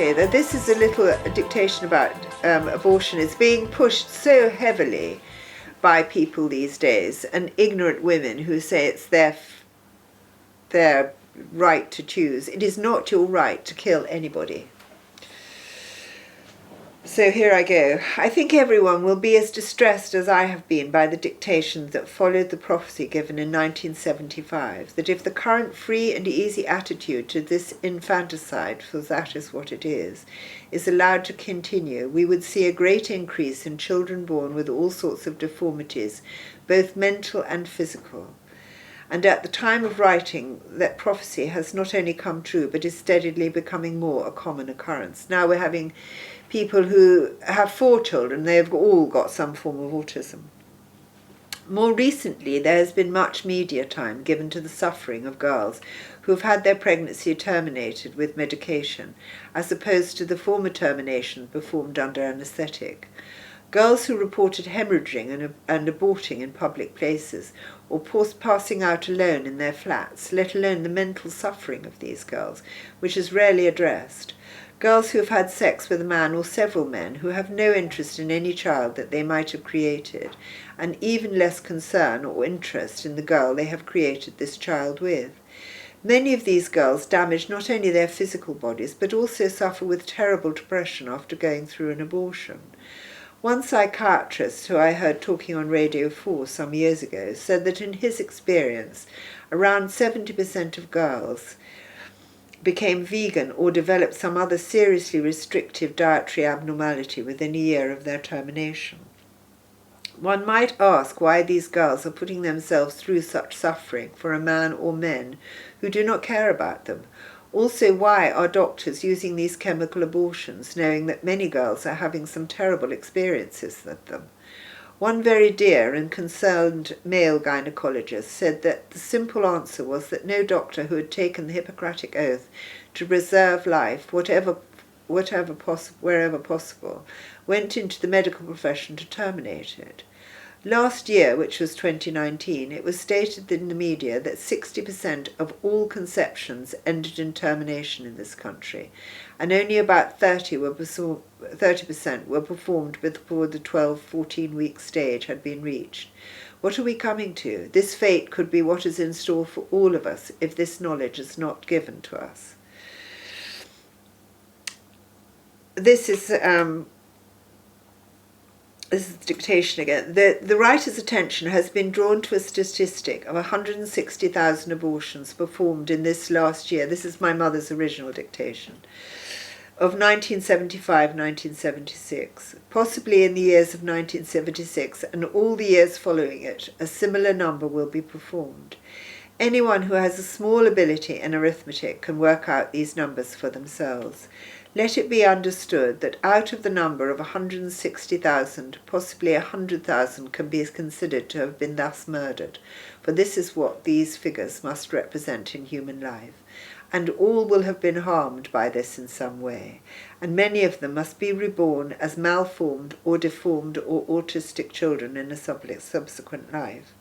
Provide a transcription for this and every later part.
say that this is a little dictation about abortion. It's being pushed so heavily by people these days, and ignorant women who say it's their right to choose. It is not your right to kill anybody. So here I go. I think everyone will be as distressed as I have been by the dictations that followed the prophecy given in 1975, that if the current free and easy attitude to this infanticide, for that is what it is allowed to continue, we would see a great increase in children born with all sorts of deformities, both mental and physical. And at the time of writing, that prophecy has not only come true, but is steadily becoming more a common occurrence. Now we're having people who have 4 children, they have all got some form of autism. More recently, there has been much media time given to the suffering of girls who have had their pregnancy terminated with medication, as opposed to the former termination performed under anaesthetic. Girls who reported hemorrhaging and aborting in public places, or passing out alone in their flats, let alone the mental suffering of these girls, which is rarely addressed. Girls who have had sex with a man or several men who have no interest in any child that they might have created, and even less concern or interest in the girl they have created this child with. Many of these girls damage not only their physical bodies, but also suffer with terrible depression after going through an abortion. One psychiatrist who I heard talking on Radio 4 some years ago said that in his experience, around 70% of girls became vegan or developed some other seriously restrictive dietary abnormality within a year of their termination. One might ask why these girls are putting themselves through such suffering for a man or men who do not care about them. Also, why are doctors using these chemical abortions, knowing that many girls are having some terrible experiences with them? One very dear and concerned male gynecologist said that the simple answer was that no doctor who had taken the Hippocratic Oath to preserve life, wherever possible, went into the medical profession to terminate it. Last year, which was 2019, it was stated in the media that 60% of all conceptions ended in termination in this country, and only about 30% were performed before the 12-14-week stage had been reached. What are we coming to? This fate could be what is in store for all of us if this knowledge is not given to us. This is dictation again. The writer's attention has been drawn to a statistic of 160,000 abortions performed in this last year. This is my mother's original dictation, of 1975-1976. Possibly in the years of 1976 and all the years following it, a similar number will be performed. Anyone who has a small ability in arithmetic can work out these numbers for themselves. Let it be understood that out of the number of 160,000, possibly 100,000 can be considered to have been thus murdered, for this is what these figures must represent in human life, and all will have been harmed by this in some way, and many of them must be reborn as malformed or deformed or autistic children in a subsequent life.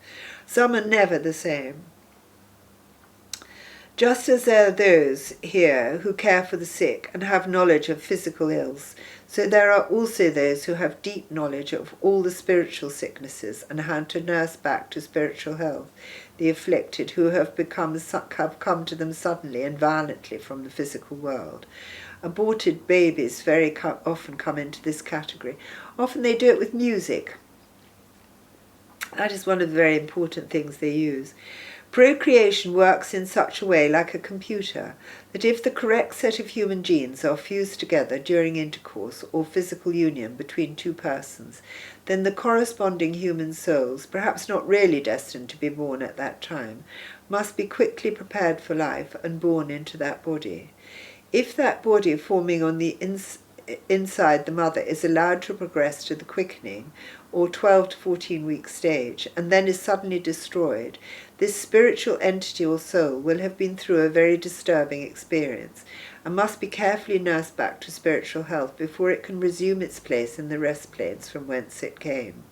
Some are never the same. Just as there are those here who care for the sick and have knowledge of physical ills, so there are also those who have deep knowledge of all the spiritual sicknesses and how to nurse back to spiritual health the afflicted who have come to them suddenly and violently from the physical world. Aborted babies very often come into this category. Often they do it with music. That is one of the very important things they use. Procreation works in such a way, like a computer, that if the correct set of human genes are fused together during intercourse or physical union between two persons, then the corresponding human souls, perhaps not really destined to be born at that time, must be quickly prepared for life and born into that body. If that body forming on the inside the mother is allowed to progress to the quickening, or 12 to 14 week stage, and then is suddenly destroyed, this spiritual entity or soul will have been through a very disturbing experience, and must be carefully nursed back to spiritual health before it can resume its place in the rest planes from whence it came.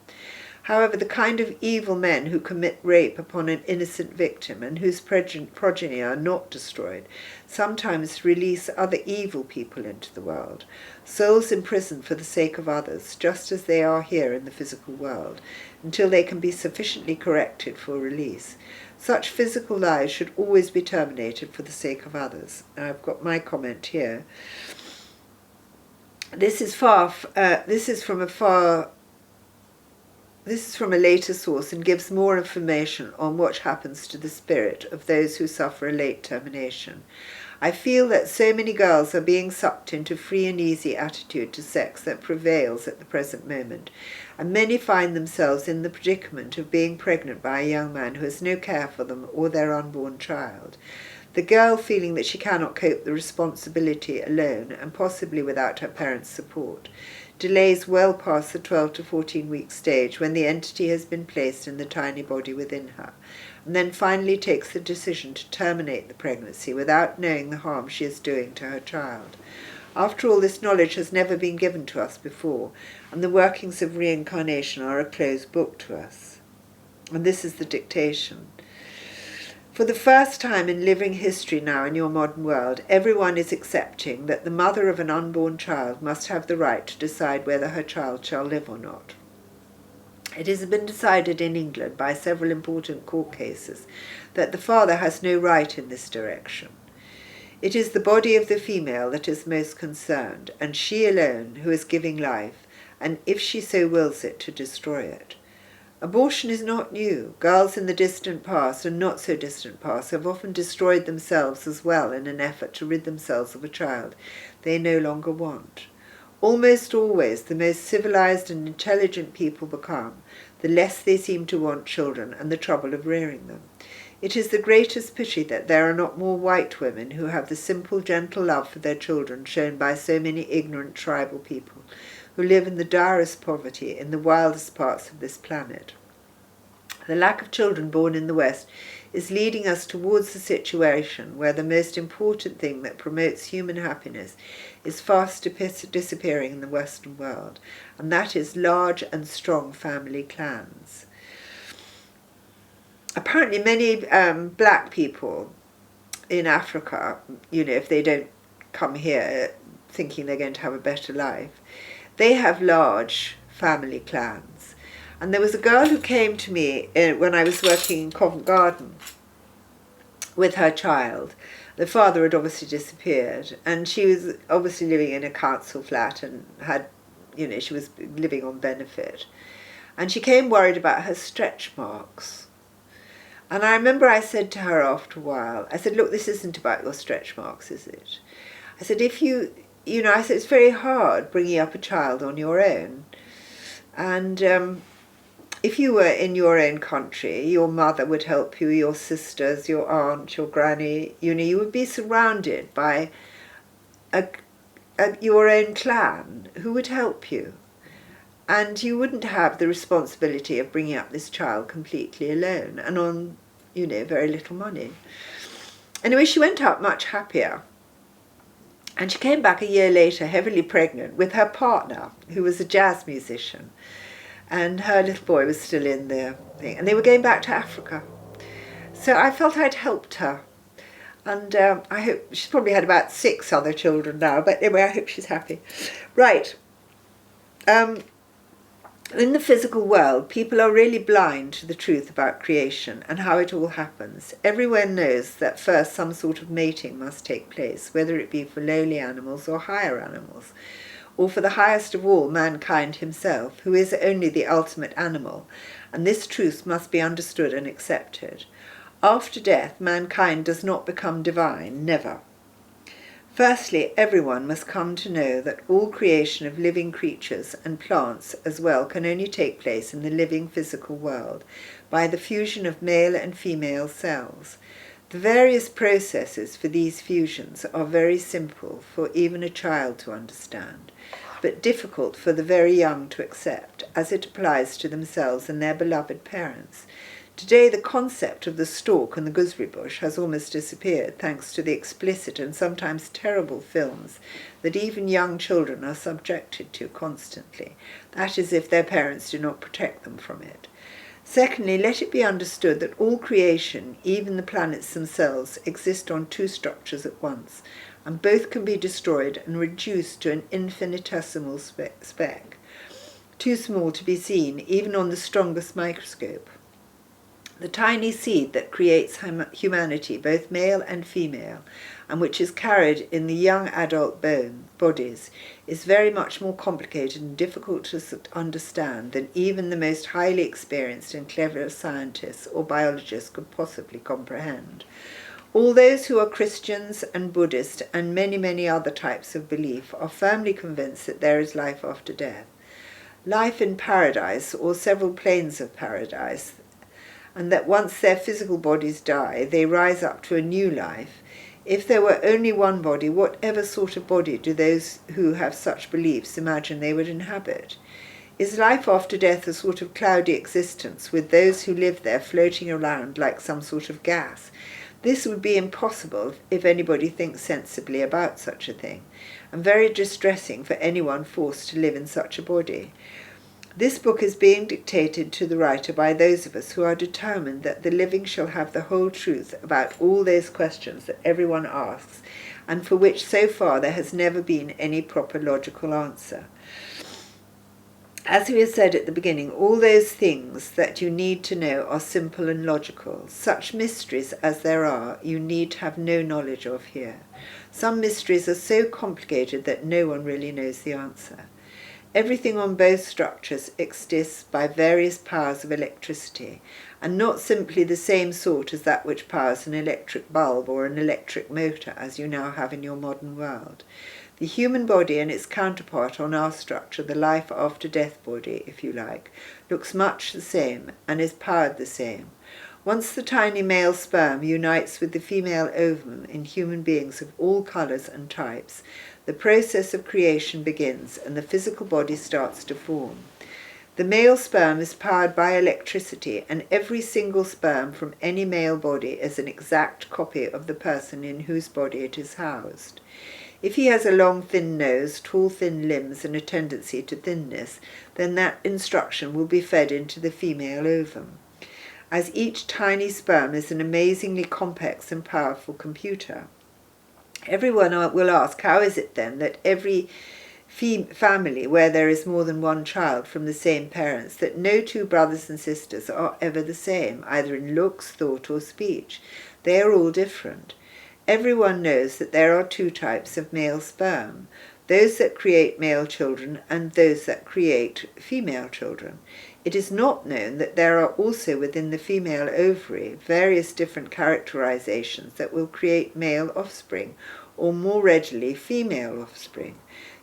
However, the kind of evil men who commit rape upon an innocent victim and whose progeny are not destroyed sometimes release other evil people into the world, souls imprisoned for the sake of others, just as they are here in the physical world, until they can be sufficiently corrected for release. Such physical lives should always be terminated for the sake of others. Now, I've got my comment here. This is from a later source and gives more information on what happens to the spirit of those who suffer a late termination. I feel that so many girls are being sucked into free and easy attitude to sex that prevails at the present moment, and many find themselves in the predicament of being pregnant by a young man who has no care for them or their unborn child. The girl feeling that she cannot cope the responsibility alone, and possibly without her parents' support, delays well past the 12 to 14-week stage when the entity has been placed in the tiny body within her, and then finally takes the decision to terminate the pregnancy without knowing the harm she is doing to her child. After all, this knowledge has never been given to us before, and the workings of reincarnation are a closed book to us. And this is the dictation. For the first time in living history now in your modern world, everyone is accepting that the mother of an unborn child must have the right to decide whether her child shall live or not. It has been decided in England by several important court cases that the father has no right in this direction. It is the body of the female that is most concerned, and she alone who is giving life, and if she so wills it, to destroy it. Abortion is not new. Girls in the distant past and not so distant past have often destroyed themselves as well in an effort to rid themselves of a child they no longer want. Almost always the most civilized and intelligent people become, the less they seem to want children and the trouble of rearing them. It is the greatest pity that there are not more white women who have the simple, gentle love for their children shown by so many ignorant tribal people who live in the direst poverty in the wildest parts of this planet. The lack of children born in the West is leading us towards a situation where the most important thing that promotes human happiness is fast disappearing in the Western world, and that is large and strong family clans. Apparently many black people in Africa, if they don't come here thinking they're going to have a better life, they have large family clans. And there was a girl who came to me when I was working in Covent Garden with her child. The father had obviously disappeared, and she was obviously living in a council flat and had, she was living on benefit. And she came worried about her stretch marks. And I remember I said to her after a while, I said, look, this isn't about your stretch marks, is it? I said, I said, it's very hard bringing up a child on your own. And if you were in your own country, your mother would help you, your sisters, your aunt, your granny, you would be surrounded by your own clan who would help you. And you wouldn't have the responsibility of bringing up this child completely alone and on, very little money. Anyway, she went out much happier. And she came back a year later, heavily pregnant, with her partner, who was a jazz musician. And her little boy was still in the thing. And they were going back to Africa. So I felt I'd helped her. And I hope she's probably had about 6 other children now. But anyway, I hope she's happy. Right. In the physical world, people are really blind to the truth about creation and how it all happens. Everyone knows that first some sort of mating must take place, whether it be for lowly animals or higher animals, or for the highest of all, mankind himself, who is only the ultimate animal, and this truth must be understood and accepted. After death, mankind does not become divine, never. Firstly, everyone must come to know that all creation of living creatures and plants as well can only take place in the living physical world by the fusion of male and female cells. The various processes for these fusions are very simple for even a child to understand, but difficult for the very young to accept, as it applies to themselves and their beloved parents. Today the concept of the stork and the gooseberry bush has almost disappeared thanks to the explicit and sometimes terrible films that even young children are subjected to constantly. That is, if their parents do not protect them from it. Secondly, let it be understood that all creation, even the planets themselves, exist on two structures at once, and both can be destroyed and reduced to an infinitesimal speck, too small to be seen even on the strongest microscope. The tiny seed that creates humanity, both male and female, and which is carried in the young adult bodies, is very much more complicated and difficult to understand than even the most highly experienced and clever scientists or biologists could possibly comprehend. All those who are Christians and Buddhist and many, many other types of belief are firmly convinced that there is life after death. Life in paradise, or several planes of paradise, and that once their physical bodies die, they rise up to a new life. If there were only one body, whatever sort of body do those who have such beliefs imagine they would inhabit? Is life after death a sort of cloudy existence, with those who live there floating around like some sort of gas? This would be impossible if anybody thinks sensibly about such a thing, and very distressing for anyone forced to live in such a body. This book is being dictated to the writer by those of us who are determined that the living shall have the whole truth about all those questions that everyone asks, and for which so far there has never been any proper logical answer. As we have said at the beginning, all those things that you need to know are simple and logical. Such mysteries as there are, you need to have no knowledge of here. Some mysteries are so complicated that no one really knows the answer. Everything on both structures exists by various powers of electricity, and not simply the same sort as that which powers an electric bulb or an electric motor as you now have in your modern world. The human body and its counterpart on our structure, the life after death body, if you like, looks much the same and is powered the same. Once the tiny male sperm unites with the female ovum in human beings of all colours and types, the process of creation begins and the physical body starts to form. The male sperm is powered by electricity, and every single sperm from any male body is an exact copy of the person in whose body it is housed. If he has a long thin nose, tall thin limbs and a tendency to thinness, then that instruction will be fed into the female ovum. As each tiny sperm is an amazingly complex and powerful computer. Everyone will ask, how is it then that every family where there is more than one child from the same parents, that no two brothers and sisters are ever the same, either in looks, thought or speech? They are all different. Everyone knows that there are two types of male sperm, those that create male children and those that create female children. It is not known that there are also within the female ovary various different characterizations that will create male offspring, or more readily female offspring,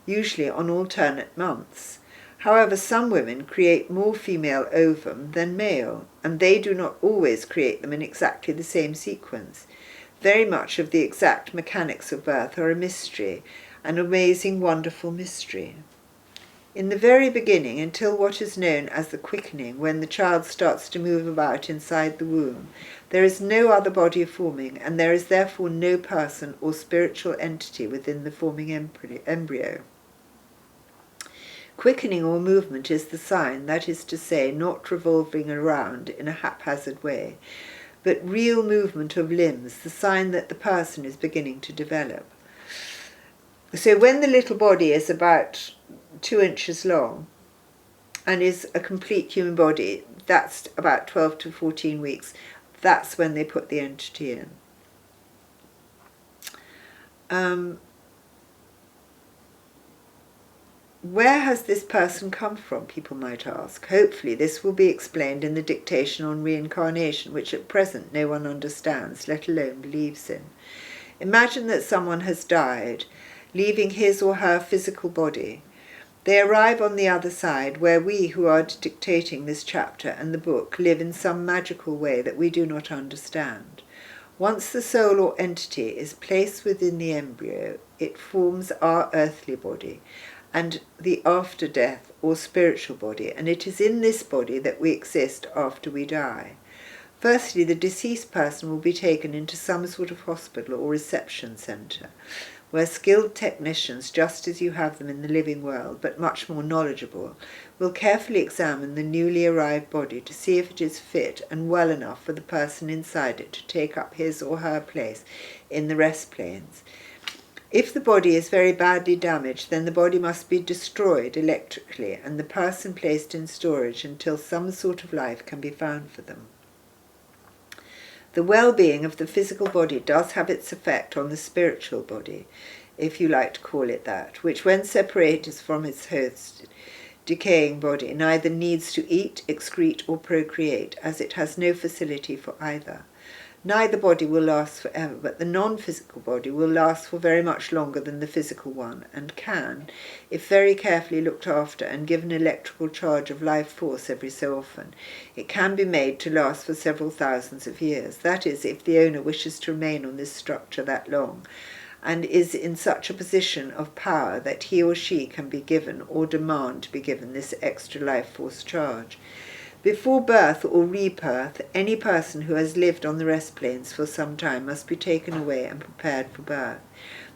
usually on alternate months. However, some women create more female ovum than male, and they do not always create them in exactly the same sequence. Very much of the exact mechanics of birth are a mystery, an amazing, wonderful mystery. In the very beginning, until what is known as the quickening, when the child starts to move about inside the womb, there is no other body forming, and there is therefore no person or spiritual entity within the forming embryo. Quickening or movement is the sign, that is to say, not revolving around in a haphazard way, but real movement of limbs, the sign that the person is beginning to develop. So when the little body is about 2 inches long and is a complete human body, that's about 12 to 14 weeks. That's when they put the entity in. Where has this person come from, people might ask. Hopefully this will be explained in the dictation on reincarnation, which at present no one understands, let alone believes in. Imagine that someone has died, leaving his or her physical body. They arrive on the other side, where we who are dictating this chapter and the book live in some magical way that we do not understand. Once the soul or entity is placed within the embryo, it forms our earthly body and the after death or spiritual body, and it is in this body that we exist after we die. Firstly, the deceased person will be taken into some sort of hospital or reception centre, where skilled technicians, just as you have them in the living world, but much more knowledgeable, will carefully examine the newly arrived body to see if it is fit and well enough for the person inside it to take up his or her place in the rest planes. If the body is very badly damaged, then the body must be destroyed electrically and the person placed in storage until some sort of life can be found for them. The well-being of the physical body does have its effect on the spiritual body, if you like to call it that, which when separated from its host, decaying body, neither needs to eat, excrete, or procreate, as it has no facility for either. Neither body will last forever, but the non-physical body will last for very much longer than the physical one, and can, if very carefully looked after and given electrical charge of life force every so often, it can be made to last for several thousands of years. That is, if the owner wishes to remain on this structure that long, and is in such a position of power that he or she can be given or demand to be given this extra life force charge. Before birth or rebirth, any person who has lived on the rest planes for some time must be taken away and prepared for birth.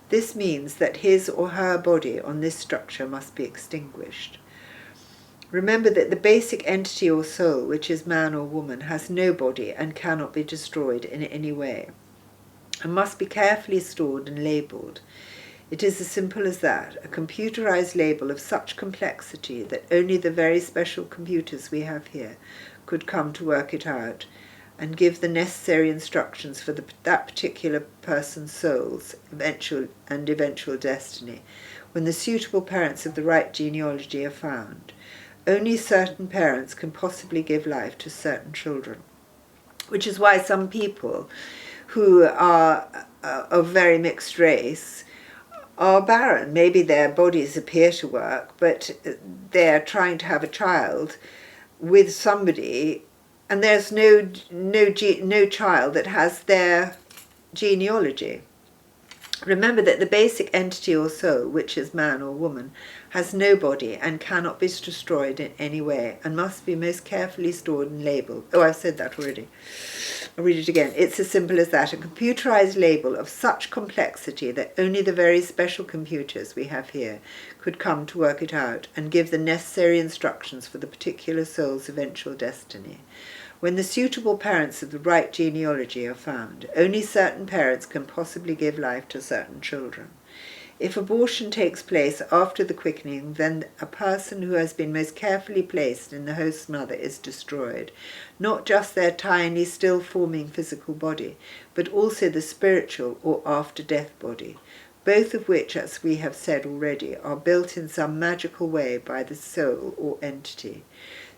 This means that his or her body on this structure must be extinguished. Remember that the basic entity or soul, which is man or woman, has no body and cannot be destroyed in any way, and must be carefully stored and labelled. It is as simple as that, a computerized label of such complexity that only the very special computers we have here could come to work it out and give the necessary instructions for that particular person's soul's eventual destiny, when the suitable parents of the right genealogy are found. Only certain parents can possibly give life to certain children, which is why some people who are of very mixed race are barren. Maybe their bodies appear to work, but they're trying to have a child with somebody, and there's no child that has their genealogy. Remember that the basic entity or soul, which is man or woman, has no body and cannot be destroyed in any way, and must be most carefully stored and labelled. Oh, I've said that already. I'll read it again. It's as simple as that. A computerized label of such complexity that only the very special computers we have here could come to work it out and give the necessary instructions for the particular soul's eventual destiny. When the suitable parents of the right genealogy are found, only certain parents can possibly give life to certain children. If abortion takes place after the quickening, then a person who has been most carefully placed in the host mother is destroyed, not just their tiny, still-forming physical body, but also the spiritual or after-death body, both of which, as we have said already, are built in some magical way by the soul or entity.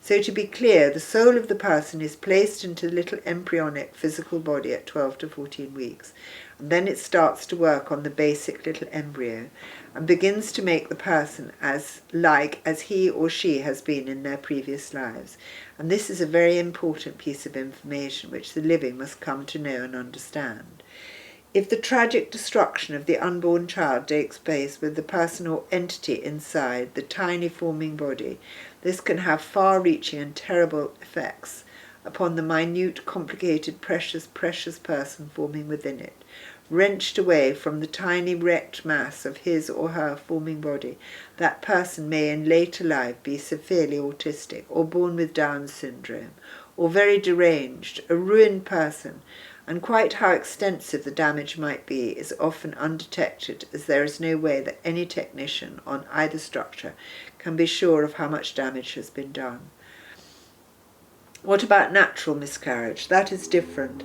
So to be clear, the soul of the person is placed into the little embryonic physical body at 12 to 14 weeks, and then it starts to work on the basic little embryo and begins to make the person as he or she has been in their previous lives. And this is a very important piece of information which the living must come to know and understand. If the tragic destruction of the unborn child takes place with the person or entity inside the tiny forming body, this can have far-reaching and terrible effects upon the minute, complicated, precious person forming within it. Wrenched away from the tiny wrecked mass of his or her forming body, that person may in later life be severely autistic, or born with Down syndrome, or very deranged, a ruined person, and quite how extensive the damage might be is often undetected, as there is no way that any technician on either structure can be sure of how much damage has been done. What about natural miscarriage? That is different,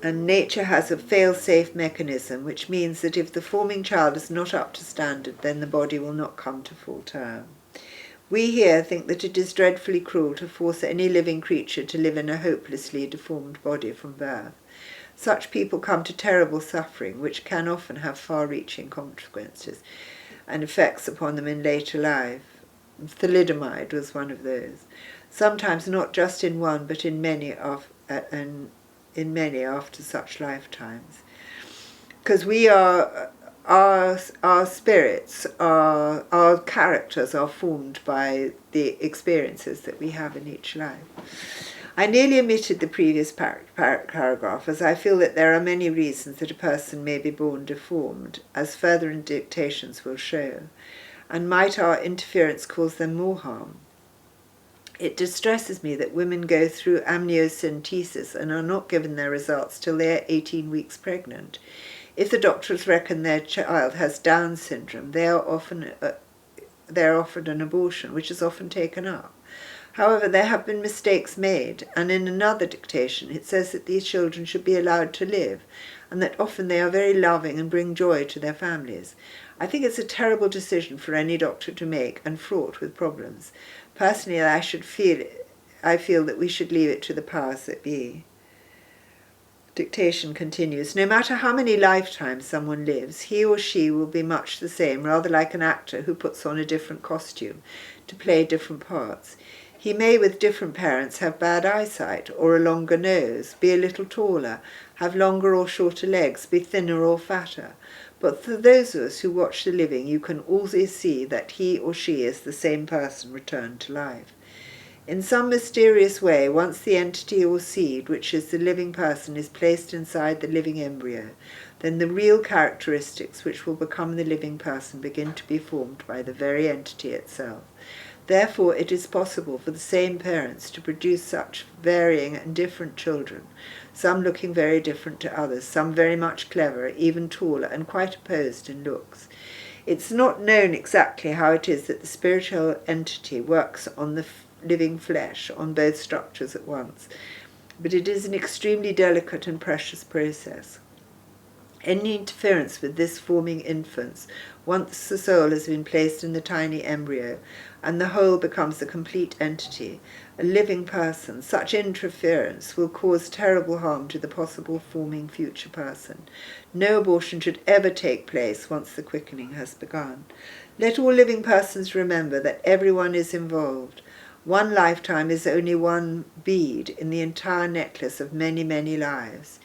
and nature has a fail-safe mechanism, which means that if the forming child is not up to standard, then the body will not come to full term. We here think that it is dreadfully cruel to force any living creature to live in a hopelessly deformed body from birth. Such people come to terrible suffering, which can often have far-reaching consequences and effects upon them in later life. Thalidomide was one of those. Sometimes not just in one, but in many after such lifetimes. Because we are, our spirits, our characters are formed by the experiences that we have in each life. I nearly omitted the previous paragraph, as I feel that there are many reasons that a person may be born deformed, as further dictations will show, and might our interference cause them more harm. It distresses me that women go through amniocentesis and are not given their results till they are 18 weeks pregnant. If the doctors reckon their child has Down syndrome, they are offered an abortion, which is often taken up. However, there have been mistakes made, and in another dictation it says that these children should be allowed to live, and that often they are very loving and bring joy to their families. I think it's a terrible decision for any doctor to make, and fraught with problems. Personally, I feel that we should leave it to the powers that be. Dictation continues. No matter how many lifetimes someone lives, he or she will be much the same, rather like an actor who puts on a different costume to play different parts. He may, with different parents, have bad eyesight, or a longer nose, be a little taller, have longer or shorter legs, be thinner or fatter. But for those of us who watch the living, you can always see that he or she is the same person returned to life. In some mysterious way, once the entity or seed, which is the living person, is placed inside the living embryo, then the real characteristics which will become the living person begin to be formed by the very entity itself. Therefore, it is possible for the same parents to produce such varying and different children, some looking very different to others, some very much cleverer, even taller, and quite opposed in looks. It's not known exactly how it is that the spiritual entity works on the living flesh, on both structures at once, but it is an extremely delicate and precious process. Any interference with this forming infants, once the soul has been placed in the tiny embryo, and the whole becomes a complete entity, a living person, such interference will cause terrible harm to the possible forming future person. No abortion should ever take place once the quickening has begun. Let all living persons remember that everyone is involved. One lifetime is only one bead in the entire necklace of many, many lives.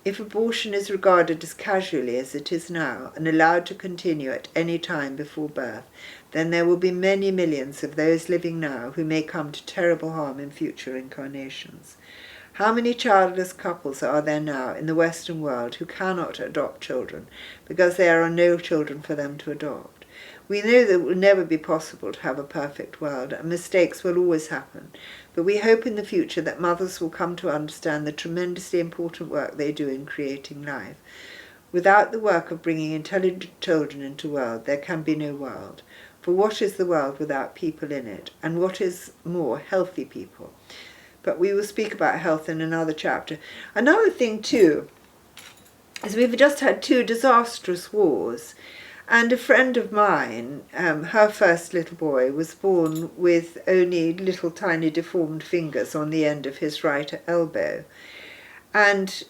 If abortion is regarded as casually as it is now, and allowed to continue at any time before birth, then there will be many millions of those living now who may come to terrible harm in future incarnations. How many childless couples are there now in the Western world who cannot adopt children because there are no children for them to adopt? We know that it will never be possible to have a perfect world, and mistakes will always happen, but we hope in the future that mothers will come to understand the tremendously important work they do in creating life. Without the work of bringing intelligent children into the world, there can be no world. For what is the world without people in it, and what is more, healthy people? But we will speak about health in another chapter. Another thing too is we've just had 2 disastrous wars. And a friend of mine, her first little boy, was born with only little tiny deformed fingers on the end of his right elbow. And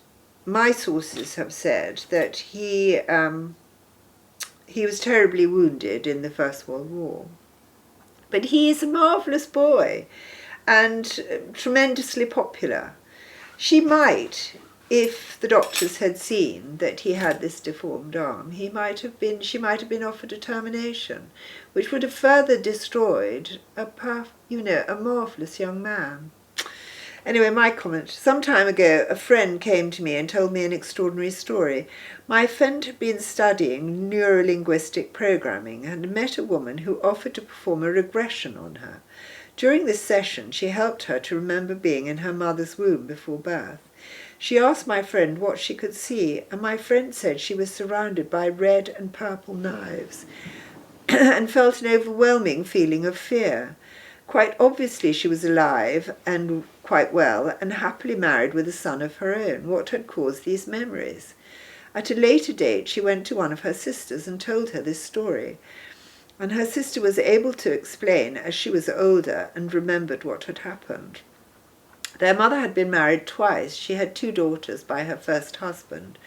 my sources have said that he was terribly wounded in the First World War. But he is a marvellous boy and tremendously popular. She might, if the doctors had seen that he had this deformed arm, she might have been offered a termination, which would have further destroyed a marvellous young man. Anyway, my comment. Some time ago, a friend came to me and told me an extraordinary story. My friend had been studying neurolinguistic programming and met a woman who offered to perform a regression on her. During this session, she helped her to remember being in her mother's womb before birth. She asked my friend what she could see, and my friend said she was surrounded by red and purple knives and felt an overwhelming feeling of fear. Quite obviously she was alive and quite well and happily married with a son of her own. What had caused these memories? At a later date she went to one of her sisters and told her this story, and her sister was able to explain as she was older and remembered what had happened. Their mother had been married twice. She had 2 daughters by her first husband,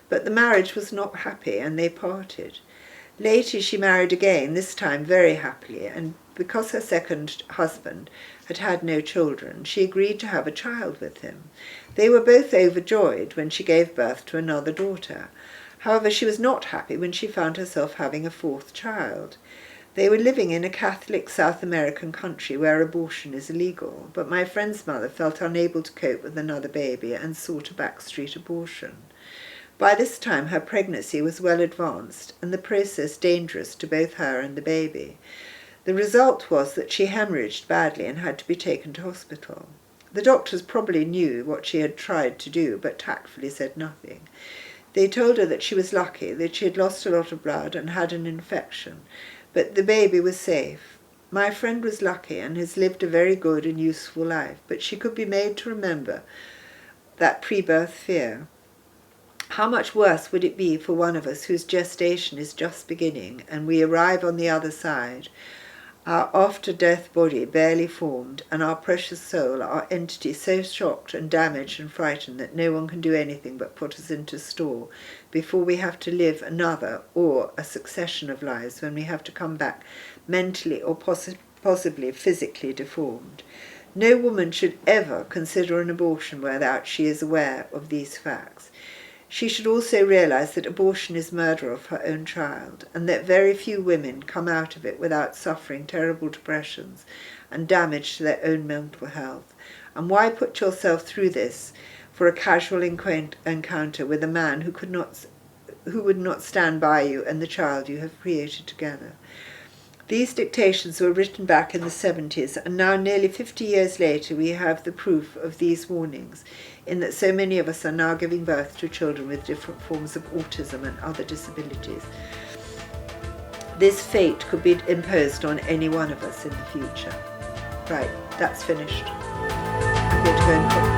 but the marriage was not happy and they parted. Later she married again, this time very happily, and because her second husband had had no children, she agreed to have a child with him. They were both overjoyed when she gave birth to another daughter. However, she was not happy when she found herself having a 4th child. They were living in a Catholic South American country where abortion is illegal, but my friend's mother felt unable to cope with another baby and sought a backstreet abortion. By this time her pregnancy was well advanced and the process dangerous to both her and the baby. The result was that she hemorrhaged badly and had to be taken to hospital. The doctors probably knew what she had tried to do, but tactfully said nothing. They told her that she was lucky, that she had lost a lot of blood and had an infection, but the baby was safe. My friend was lucky and has lived a very good and useful life, but she could be made to remember that pre-birth fear. How much worse would it be for one of us whose gestation is just beginning and we arrive on the other side, our after-death body barely formed, and our precious soul, our entity, so shocked and damaged and frightened that no one can do anything but put us into store before we have to live another or a succession of lives when we have to come back mentally or possibly physically deformed. No woman should ever consider an abortion without she is aware of these facts. She should also realize that abortion is murder of her own child, and that very few women come out of it without suffering terrible depressions and damage to their own mental health. And why put yourself through this for a casual encounter with a man who would not stand by you and the child you have created together? These dictations were written back in the 70s, and now nearly 50 years later we have the proof of these warnings, in that so many of us are now giving birth to children with different forms of autism and other disabilities. This fate could be imposed on any one of us in the future. Right, that's finished. I'm going to go and cook.